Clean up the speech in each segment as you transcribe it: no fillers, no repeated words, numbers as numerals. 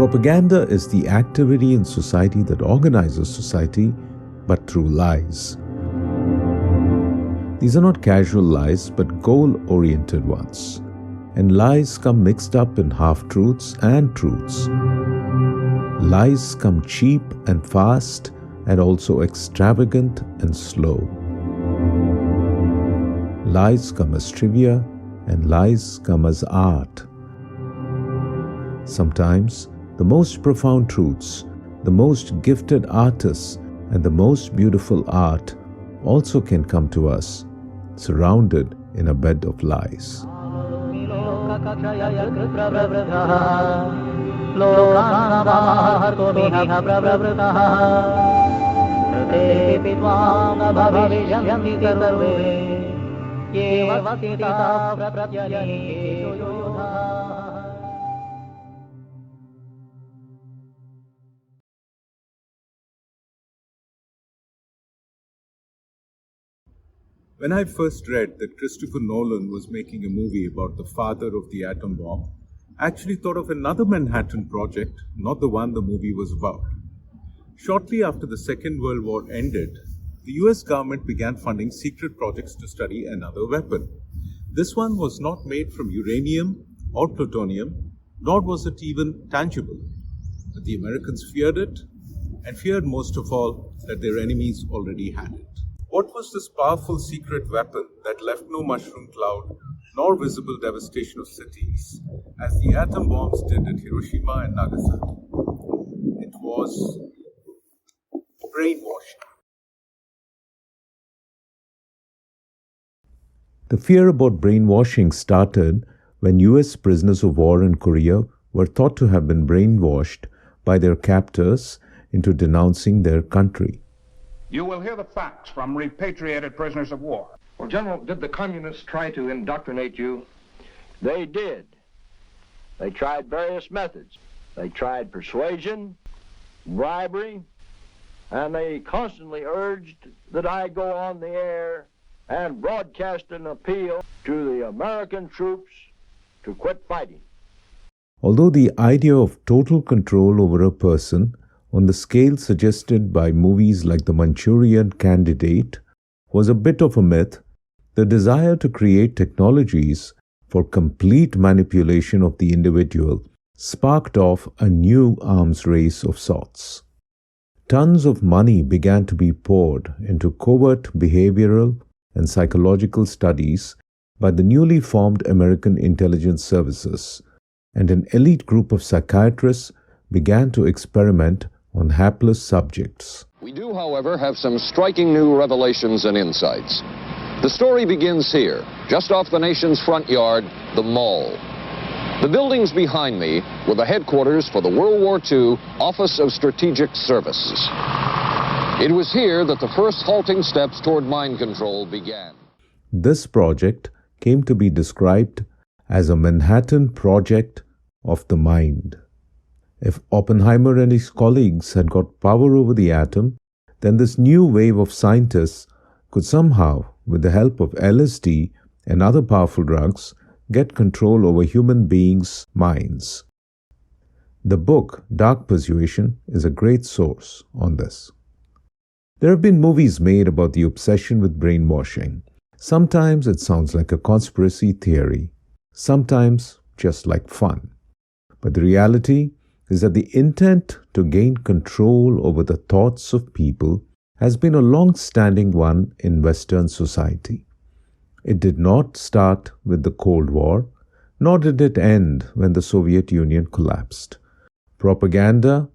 Propaganda is the activity in society that organizes society, but through lies. These are not casual lies, but goal-oriented ones. And lies come mixed up in half-truths and truths. Lies come cheap and fast, and also extravagant and slow. Lies come as trivia, and lies come as art. Sometimes, the most profound truths, the most gifted artists, and the most beautiful art also can come to us, surrounded in a bed of lies. When I first read that Christopher Nolan was making a movie about the father of the atom bomb, I actually thought of another Manhattan Project, not the one the movie was about. Shortly after the Second World War ended, the US government began funding secret projects to study another weapon. This one was not made from uranium or plutonium, nor was it even tangible. But the Americans feared it, and feared most of all that their enemies already had it. What was this powerful secret weapon that left no mushroom cloud nor visible devastation of cities, as the atom bombs did at Hiroshima and Nagasaki? It was brainwashing. The fear about brainwashing started when US prisoners of war in Korea were thought to have been brainwashed by their captors into denouncing their country. You will hear the facts from repatriated prisoners of war. Well, General, did the communists try to indoctrinate you? They did. They tried various methods. They tried persuasion, bribery, and they constantly urged that I go on the air and broadcast an appeal to the American troops to quit fighting. Although the idea of total control over a person on the scale suggested by movies like The Manchurian Candidate was a bit of a myth, the desire to create technologies for complete manipulation of the individual sparked off a new arms race of sorts. Tons of money began to be poured into covert behavioral and psychological studies by the newly formed American intelligence services, and an elite group of psychiatrists began to experiment on hapless subjects. We do, however, have some striking new revelations and insights. The story begins here, just off the nation's front yard, the Mall. The buildings behind me were the headquarters for the World War II Office of Strategic Services. It was here that the first halting steps toward mind control began. This project came to be described as a Manhattan Project of the mind. If Oppenheimer and his colleagues had got power over the atom, then this new wave of scientists could somehow, with the help of LSD and other powerful drugs, get control over human beings' minds. The book Dark Persuasion is a great source on this. There have been movies made about the obsession with brainwashing. Sometimes it sounds like a conspiracy theory, sometimes just like fun. But the reality is that the intent to gain control over the thoughts of people has been a long-standing one in Western society. It did not start with the Cold War, nor did it end when the Soviet Union collapsed. Propaganda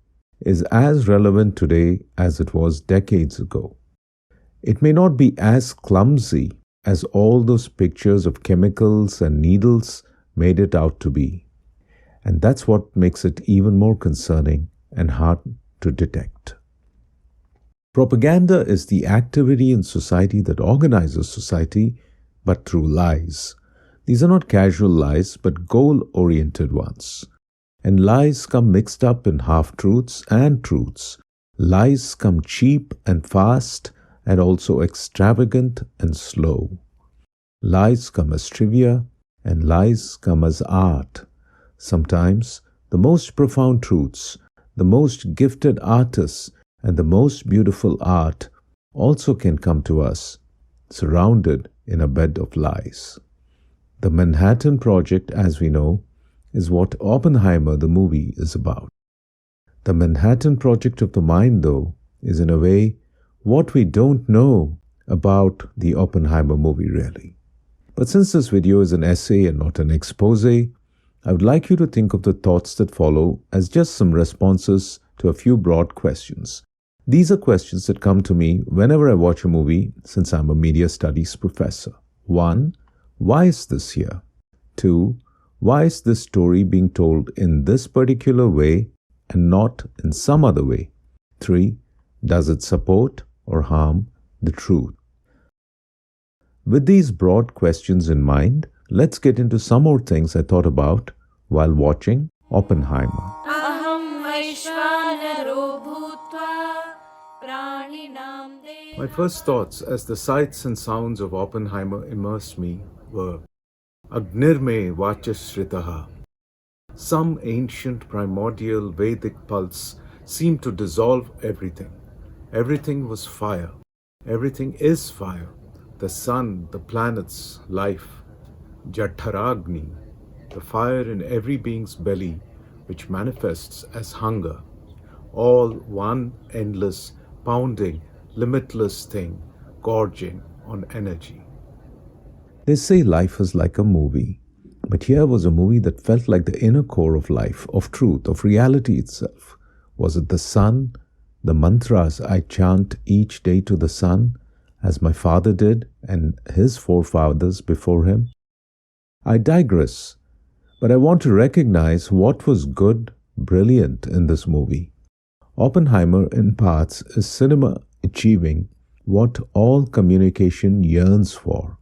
is as relevant today as it was decades ago. It may not be as clumsy as all those pictures of chemicals and needles made it out to be. And that's what makes it even more concerning and hard to detect. Propaganda is the activity in society that organizes society, but through lies. These are not casual lies, but goal-oriented ones. And lies come mixed up in half-truths and truths. Lies come cheap and fast, and also extravagant and slow. Lies come as trivia, and lies come as art. Sometimes, the most profound truths, the most gifted artists, and the most beautiful art also can come to us, surrounded in a bed of lies. The Manhattan Project, as we know, is what Oppenheimer the movie is about. The Manhattan Project of the mind, though, is in a way what we don't know about the Oppenheimer movie really. But since this video is an essay and not an expose, I would like you to think of the thoughts that follow as just some responses to a few broad questions. These are questions that come to me whenever I watch a movie since I'm a media studies professor. 1. Why is this here? 2. Why is this story being told in this particular way and not in some other way? 3. Does it support or harm the truth? With these broad questions in mind, let's get into some more things I thought about while watching Oppenheimer. My first thoughts as the sights and sounds of Oppenheimer immersed me were Agnirme Vachashritaha. Some ancient primordial Vedic pulse seemed to dissolve everything. Everything was fire. Everything is fire. The sun, the planets, life. Jatharagni, the fire in every being's belly, which manifests as hunger. All one endless, pounding, limitless thing, gorging on energy. They say life is like a movie, but here was a movie that felt like the inner core of life, of truth, of reality itself. Was it the sun, the mantras I chant each day to the sun, as my father did and his forefathers before him? I digress, but I want to recognize what was good, brilliant in this movie. Oppenheimer, in parts, is cinema achieving what all communication yearns for.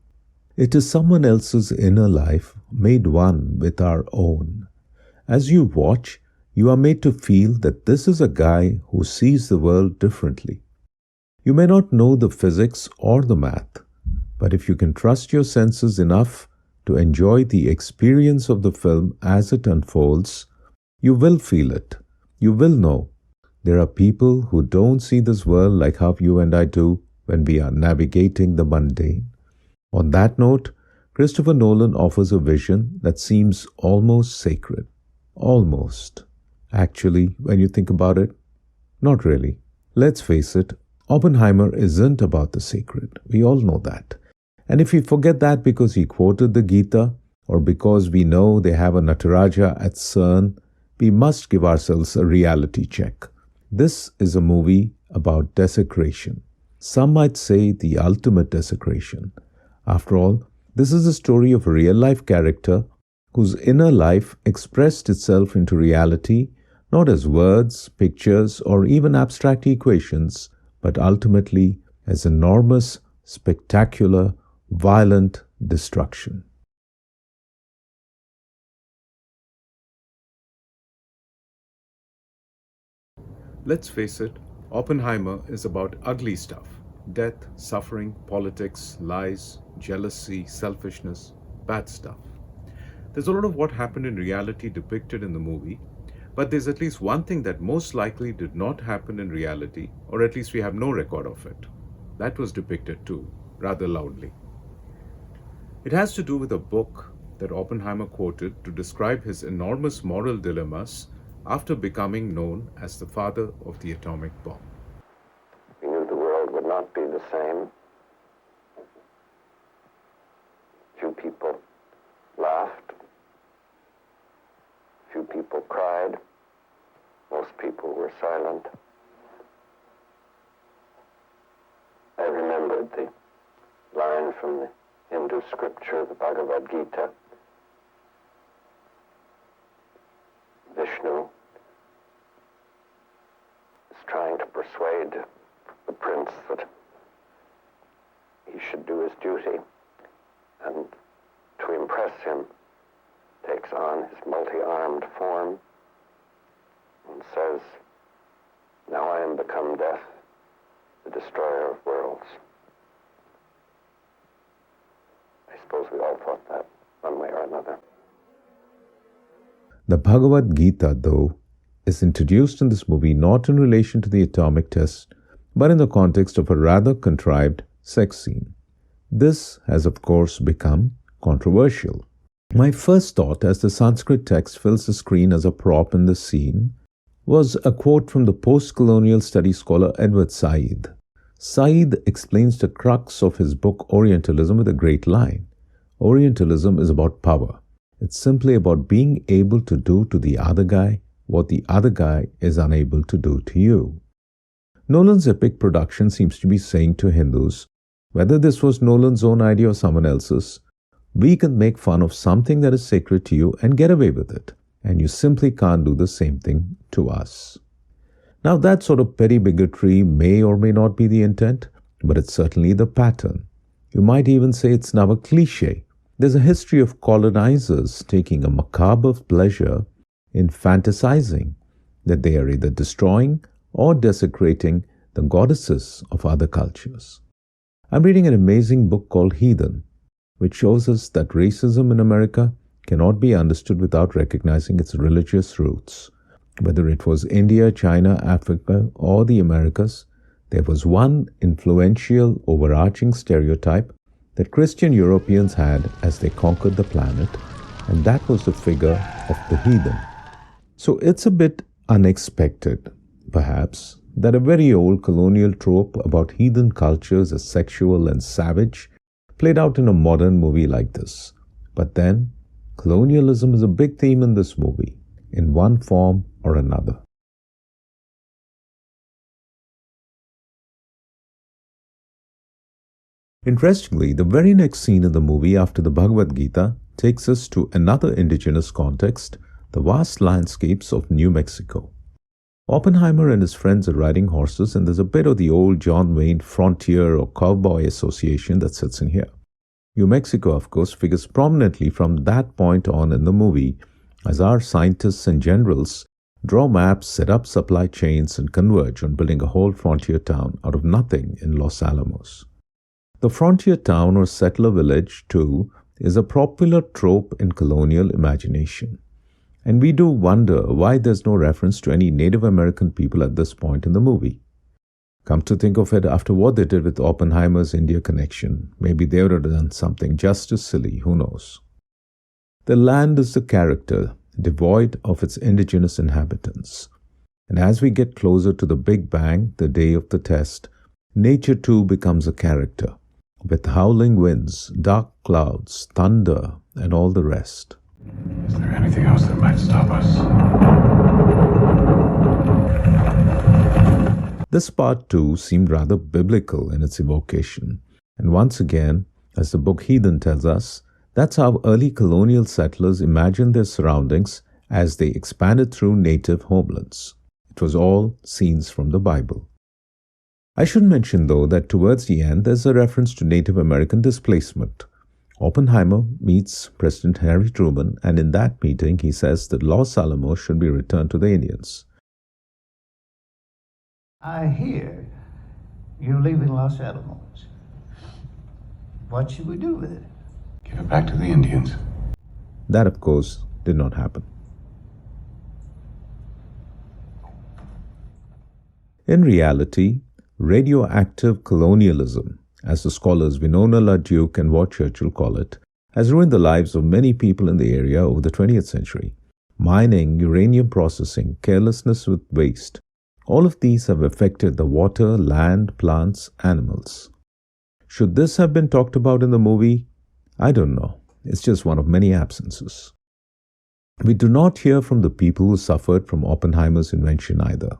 It is someone else's inner life made one with our own. As you watch, you are made to feel that this is a guy who sees the world differently. You may not know the physics or the math, but if you can trust your senses enough to enjoy the experience of the film as it unfolds, you will feel it. You will know. There are people who don't see this world like how you and I do when we are navigating the mundane. On that note, Christopher Nolan offers a vision that seems almost sacred. Almost. Actually, when you think about it, not really. Let's face it, Oppenheimer isn't about the sacred. We all know that. And if we forget that because he quoted the Gita or because we know they have a Nataraja at CERN, we must give ourselves a reality check. This is a movie about desecration. Some might say the ultimate desecration. After all, this is a story of a real-life character whose inner life expressed itself into reality not as words, pictures, or even abstract equations, but ultimately as enormous, spectacular, violent destruction. Let's face it, Oppenheimer is about ugly stuff. Death, suffering, politics, lies, jealousy, selfishness, bad stuff. There's a lot of what happened in reality depicted in the movie, but there's at least one thing that most likely did not happen in reality, or at least we have no record of it. That was depicted too, rather loudly. It has to do with a book that Oppenheimer quoted to describe his enormous moral dilemmas after becoming known as the father of the atomic bomb. We knew the world would not be the same. Few people laughed. Few people cried. Most people were silent. I remembered the line from the Hindu scripture, the Bhagavad Gita. Vishnu is trying to persuade the prince that he should do his duty, and to impress him takes on his multi-armed form and says, "Now I am become death, the destroyer of worlds." I suppose we all thought that one way or another. The Bhagavad Gita, though, is introduced in this movie not in relation to the atomic test, but in the context of a rather contrived sex scene. This has, of course, become controversial. My first thought, as the Sanskrit text fills the screen as a prop in the scene, was a quote from the post-colonial studies scholar Edward Said. Said explains the crux of his book Orientalism with a great line. Orientalism is about power. It's simply about being able to do to the other guy what the other guy is unable to do to you. Nolan's epic production seems to be saying to Hindus, whether this was Nolan's own idea or someone else's, we can make fun of something that is sacred to you and get away with it, and you simply can't do the same thing to us. Now that sort of petty bigotry may or may not be the intent, but it's certainly the pattern. You might even say it's now a cliche. There's a history of colonizers taking a macabre pleasure in fantasizing that they are either destroying or desecrating the goddesses of other cultures. I'm reading an amazing book called Heathen, which shows us that racism in America cannot be understood without recognizing its religious roots. Whether it was India, China, Africa, or the Americas, there was one influential, overarching stereotype that Christian Europeans had as they conquered the planet, and that was the figure of the heathen. So it's a bit unexpected, perhaps, that a very old colonial trope about heathen cultures as sexual and savage played out in a modern movie like this. But then, colonialism is a big theme in this movie, in one form or another. Interestingly, the very next scene in the movie after the Bhagavad Gita takes us to another indigenous context, the vast landscapes of New Mexico. Oppenheimer and his friends are riding horses, and there's a bit of the old John Wayne frontier or cowboy association that sits in here. New Mexico, of course, figures prominently from that point on in the movie as our scientists and generals draw maps, set up supply chains, and converge on building a whole frontier town out of nothing in Los Alamos. The frontier town or settler village, too, is a popular trope in colonial imagination. And we do wonder why there's no reference to any Native American people at this point in the movie. Come to think of it, after what they did with Oppenheimer's India connection, maybe they would have done something just as silly, who knows. The land is the character, devoid of its indigenous inhabitants. And as we get closer to the Big Bang, the day of the test, nature too becomes a character, with howling winds, dark clouds, thunder, and all the rest. Is there anything else that might stop us? This part too seemed rather biblical in its evocation. And once again, as the book Heathen tells us, that's how early colonial settlers imagined their surroundings as they expanded through native homelands. It was all scenes from the Bible. I should mention, though, that towards the end there's a reference to Native American displacement. Oppenheimer meets President Harry Truman, and in that meeting he says that Los Alamos should be returned to the Indians. I hear you're leaving Los Alamos. What should we do with it? Give it back to the Indians. That, of course, did not happen. In reality, radioactive colonialism, as the scholars Winona LaDuke and Ward Churchill call it, has ruined the lives of many people in the area over the 20th century. Mining, uranium processing, carelessness with waste, all of these have affected the water, land, plants, animals. Should this have been talked about in the movie? I don't know. It's just one of many absences. We do not hear from the people who suffered from Oppenheimer's invention either.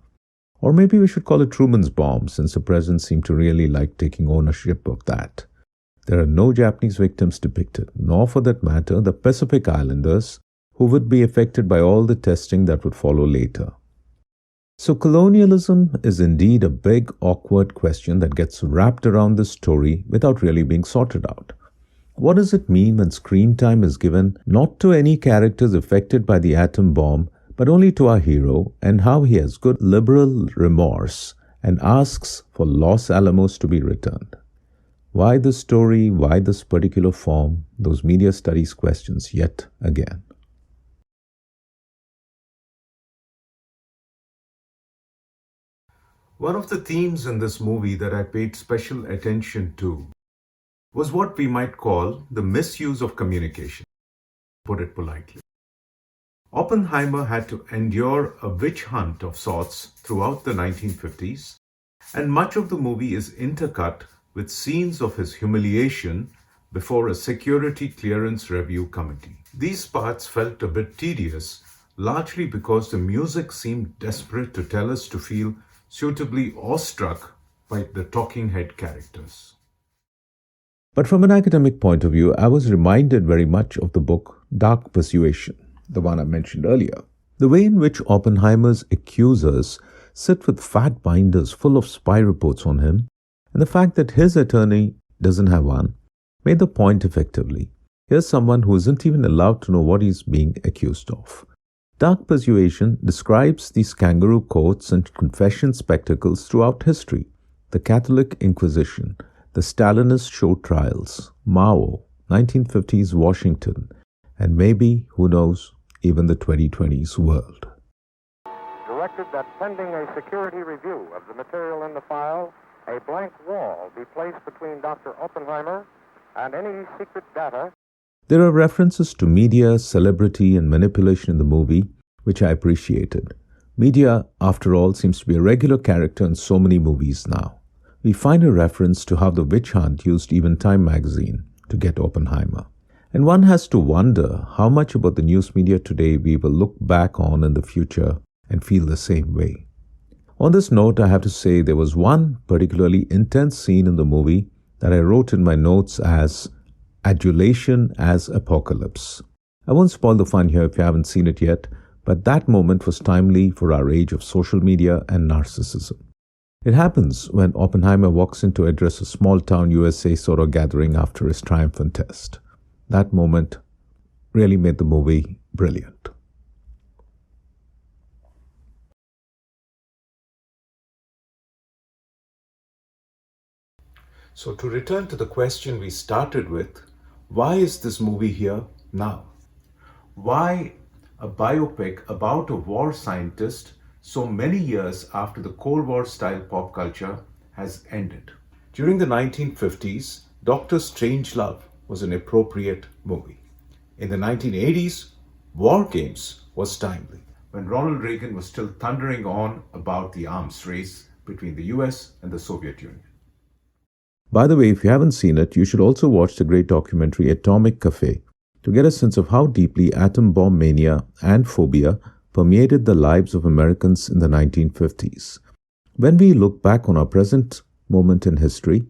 Or maybe we should call it Truman's bomb, since the president seemed to really like taking ownership of that. There are no Japanese victims depicted, nor for that matter the Pacific Islanders, who would be affected by all the testing that would follow later. So colonialism is indeed a big, awkward question that gets wrapped around the story without really being sorted out. What does it mean when screen time is given not to any characters affected by the atom bomb, but only to our hero, and how he has good liberal remorse and asks for Los Alamos to be returned? Why this story? Why this particular form? Those media studies questions yet again. One of the themes in this movie that I paid special attention to was what we might call the misuse of communication, to put it politely. Oppenheimer had to endure a witch hunt of sorts throughout the 1950s, and much of the movie is intercut with scenes of his humiliation before a security clearance review committee. These parts felt a bit tedious, largely because the music seemed desperate to tell us to feel suitably awestruck by the talking head characters. But from an academic point of view, I was reminded very much of the book Dark Persuasion, the one I mentioned earlier. The way in which Oppenheimer's accusers sit with fat binders full of spy reports on him, and the fact that his attorney doesn't have one, made the point effectively. Here's someone who isn't even allowed to know what he's being accused of. Dark Persuasion describes these kangaroo courts and confession spectacles throughout history: the Catholic Inquisition, the Stalinist show trials, Mao, 1950s Washington, and maybe, who knows, even the 2020s world. Directed that pending a security review of the material in the file, a blank wall be placed between Dr. Oppenheimer and any secret data. There are references to media, celebrity, and manipulation in the movie, which I appreciated. Media, after all, seems to be a regular character in so many movies now. We find a reference to how the witch hunt used even Time magazine to get Oppenheimer. And one has to wonder how much about the news media today we will look back on in the future and feel the same way. On this note, I have to say there was one particularly intense scene in the movie that I wrote in my notes as adulation as apocalypse. I won't spoil the fun here if you haven't seen it yet, but that moment was timely for our age of social media and narcissism. It happens when Oppenheimer walks in to address a small-town USA sort of gathering after his triumphant test. That moment really made the movie brilliant. So to return to the question we started with, why is this movie here now? Why a biopic about a war scientist so many years after the Cold War style pop culture has ended? During the 1950s, Dr. Strangelove was an appropriate movie. In the 1980s, War Games was timely, when Ronald Reagan was still thundering on about the arms race between the US and the Soviet Union. By the way, if you haven't seen it, you should also watch the great documentary Atomic Cafe to get a sense of how deeply atom bomb mania and phobia permeated the lives of Americans in the 1950s. When we look back on our present moment in history,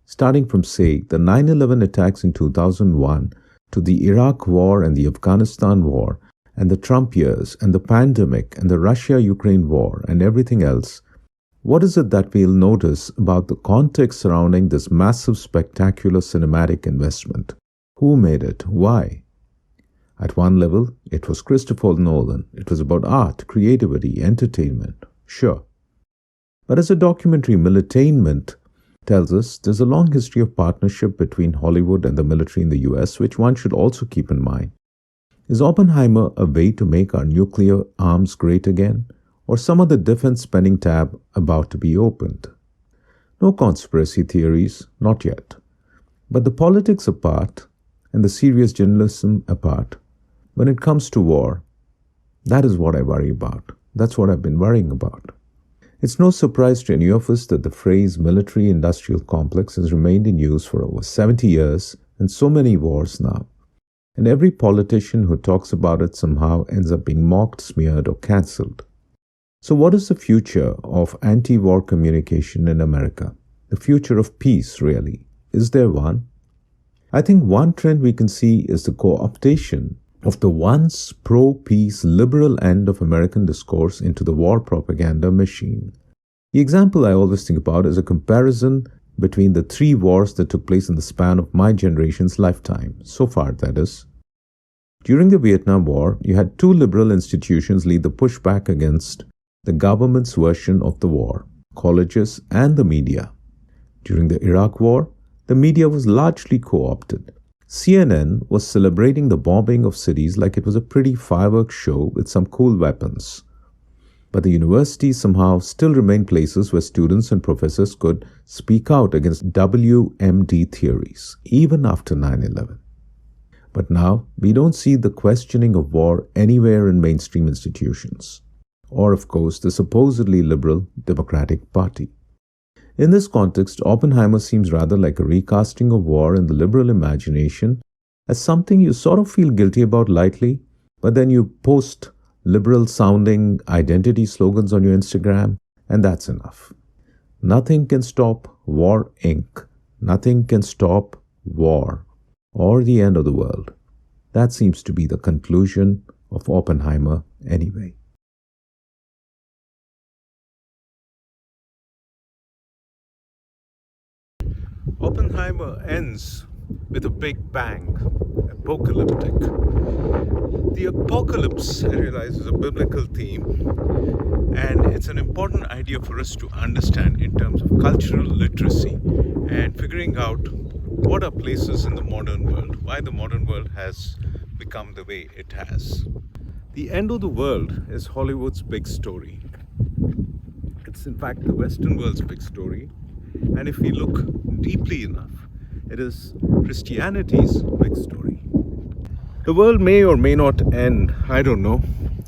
starting from, say, the 9/11 attacks in 2001 to the Iraq War and the Afghanistan War and the Trump years and the pandemic and the Russia-Ukraine war and everything else, what is it that we'll notice about the context surrounding this massive, spectacular cinematic investment? Who made it? Why? At one level, it was Christopher Nolan. It was about art, creativity, entertainment. Sure. But as a documentary militainment tells us, there's a long history of partnership between Hollywood and the military in the US, which one should also keep in mind. Is Oppenheimer a way to make our nuclear arms great again? Or some other defense spending tab about to be opened? No conspiracy theories, not yet. But the politics apart and the serious journalism apart, when it comes to war, that is what I worry about. That's what I've been worrying about. It's no surprise to any of us that the phrase military-industrial complex has remained in use for over 70 years and so many wars now. And every politician who talks about it somehow ends up being mocked, smeared, or cancelled. So what is the future of anti-war communication in America? The future of peace, really? Is there one? I think one trend we can see is the co-optation of the once pro-peace liberal end of American discourse into the war propaganda machine. The example I always think about is a comparison between the 3 wars that took place in the span of my generation's lifetime, so far that is. During the Vietnam War, you had 2 liberal institutions lead the pushback against the government's version of the war, colleges and the media. During the Iraq War, the media was largely co-opted. CNN was celebrating the bombing of cities like it was a pretty fireworks show with some cool weapons. But the universities somehow still remain places where students and professors could speak out against WMD theories, even after 9/11. But now, we don't see the questioning of war anywhere in mainstream institutions, or of course the supposedly liberal Democratic Party. In this context, Oppenheimer seems rather like a recasting of war in the liberal imagination as something you sort of feel guilty about lightly, but then you post liberal-sounding identity slogans on your Instagram, and that's enough. Nothing can stop War Inc. Nothing can stop war or the end of the world. That seems to be the conclusion of Oppenheimer anyway. Oppenheimer ends with a big bang, apocalyptic. The apocalypse, I realize, is a biblical theme, and it's an important idea for us to understand in terms of cultural literacy and figuring out what are places in the modern world, why the modern world has become the way it has. The end of the world is Hollywood's big story. It's in fact the Western world's big story. And if we look deeply enough, it is Christianity's big story. The world may or may not end, I don't know,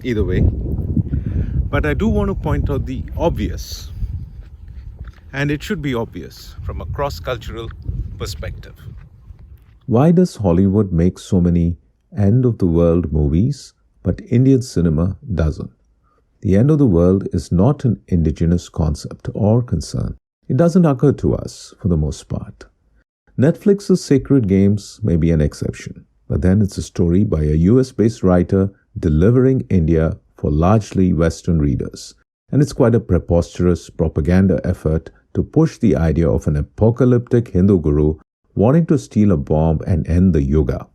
either way. But I do want to point out the obvious. And it should be obvious from a cross-cultural perspective. Why does Hollywood make so many end-of-the-world movies, but Indian cinema doesn't? The end of the world is not an indigenous concept or concern. It doesn't occur to us, for the most part. Netflix's Sacred Games may be an exception, but then it's a story by a US-based writer delivering India for largely Western readers. And it's quite a preposterous propaganda effort to push the idea of an apocalyptic Hindu guru wanting to steal a bomb and end the yuga.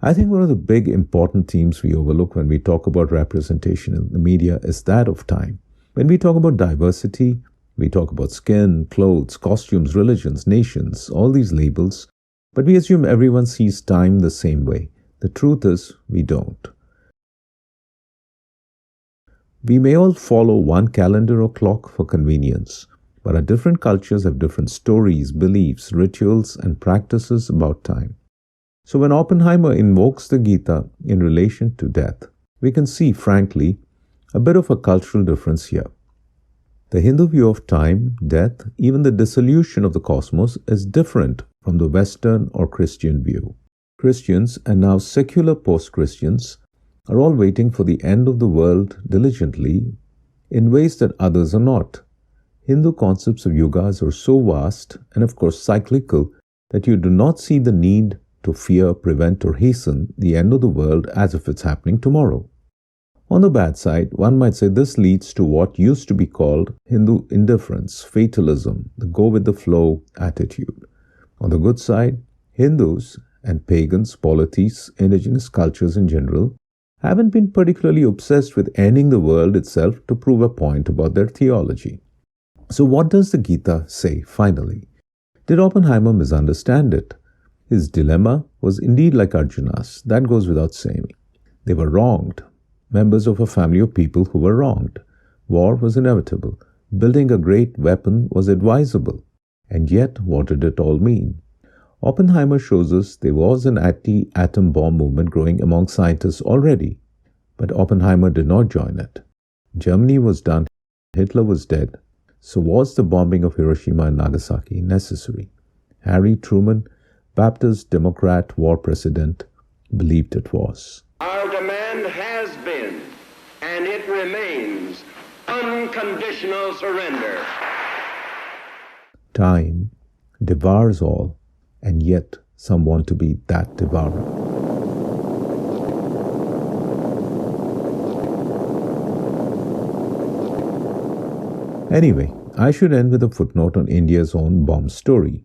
I think one of the big important themes we overlook when we talk about representation in the media is that of time. When we talk about diversity, we talk about skin, clothes, costumes, religions, nations, all these labels, but we assume everyone sees time the same way. The truth is, we don't. We may all follow one calendar or clock for convenience, but our different cultures have different stories, beliefs, rituals, and practices about time. So when Oppenheimer invokes the Gita in relation to death, we can see, frankly, a bit of a cultural difference here. The Hindu view of time, death, even the dissolution of the cosmos is different from the Western or Christian view. Christians, and now secular post-Christians, are all waiting for the end of the world diligently in ways that others are not. Hindu concepts of yugas are so vast and of course cyclical that you do not see the need to fear, prevent or hasten the end of the world as if it's happening tomorrow. On the bad side, one might say this leads to what used to be called Hindu indifference, fatalism, the go-with-the-flow attitude. On the good side, Hindus and pagans, polytheists, indigenous cultures in general, haven't been particularly obsessed with ending the world itself to prove a point about their theology. So what does the Gita say finally? Did Oppenheimer misunderstand it? His dilemma was indeed like Arjuna's, that goes without saying. They were wronged. Members of a family of people who were wronged. War was inevitable. Building a great weapon was advisable. And yet, what did it all mean? Oppenheimer shows us there was an anti-atom bomb movement growing among scientists already. But Oppenheimer did not join it. Germany was done. Hitler was dead. So was the bombing of Hiroshima and Nagasaki necessary? Harry Truman, Baptist Democrat war president, believed it was. Our demand has been, and it remains, unconditional surrender. Time devours all, and yet some want to be that devourer. Anyway, I should end with a footnote on India's own bomb story.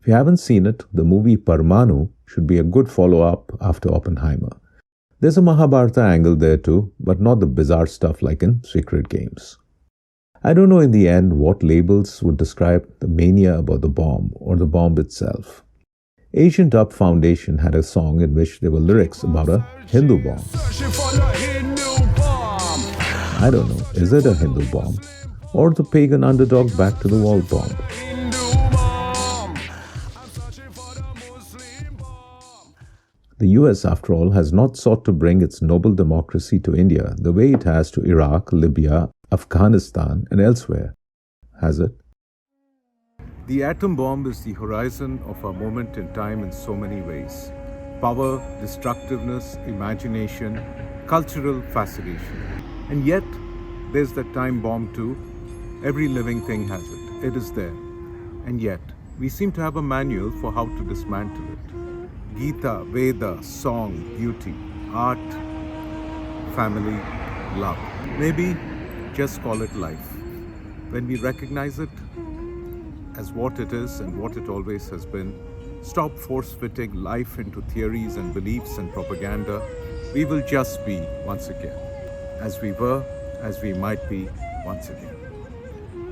If you haven't seen it, the movie Parmanu should be a good follow-up after Oppenheimer. There's a Mahabharata angle there too, but not the bizarre stuff like in Sacred Games. I don't know in the end what labels would describe the mania about the bomb or the bomb itself. Asian Dub Foundation had a song in which there were lyrics about a Hindu bomb. I don't know, is it a Hindu bomb? Or the pagan underdog back to the wall bomb? The US, after all, has not sought to bring its noble democracy to India the way it has to Iraq, Libya, Afghanistan, and elsewhere, has it? The atom bomb is the horizon of our moment in time in so many ways. Power, destructiveness, imagination, cultural fascination. And yet, there's the time bomb too. Every living thing has it. It is there. And yet, we seem to have a manual for how to dismantle it. Gita, Veda, song, beauty, art, family, love. Maybe just call it life. When we recognize it as what it is and what it always has been, stop force-fitting life into theories and beliefs and propaganda, we will just be once again, as we were, as we might be once again.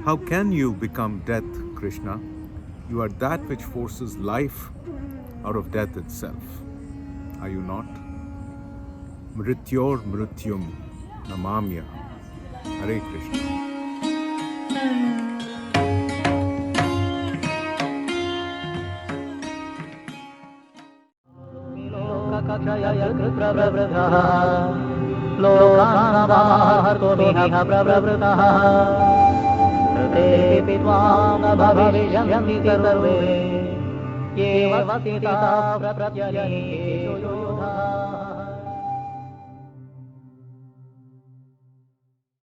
How can you become death, Krishna? You are that which forces life out of death itself. Are you not? Mrityor mrityum namamya. Hare Krishna. ये वसिता प्रत्यये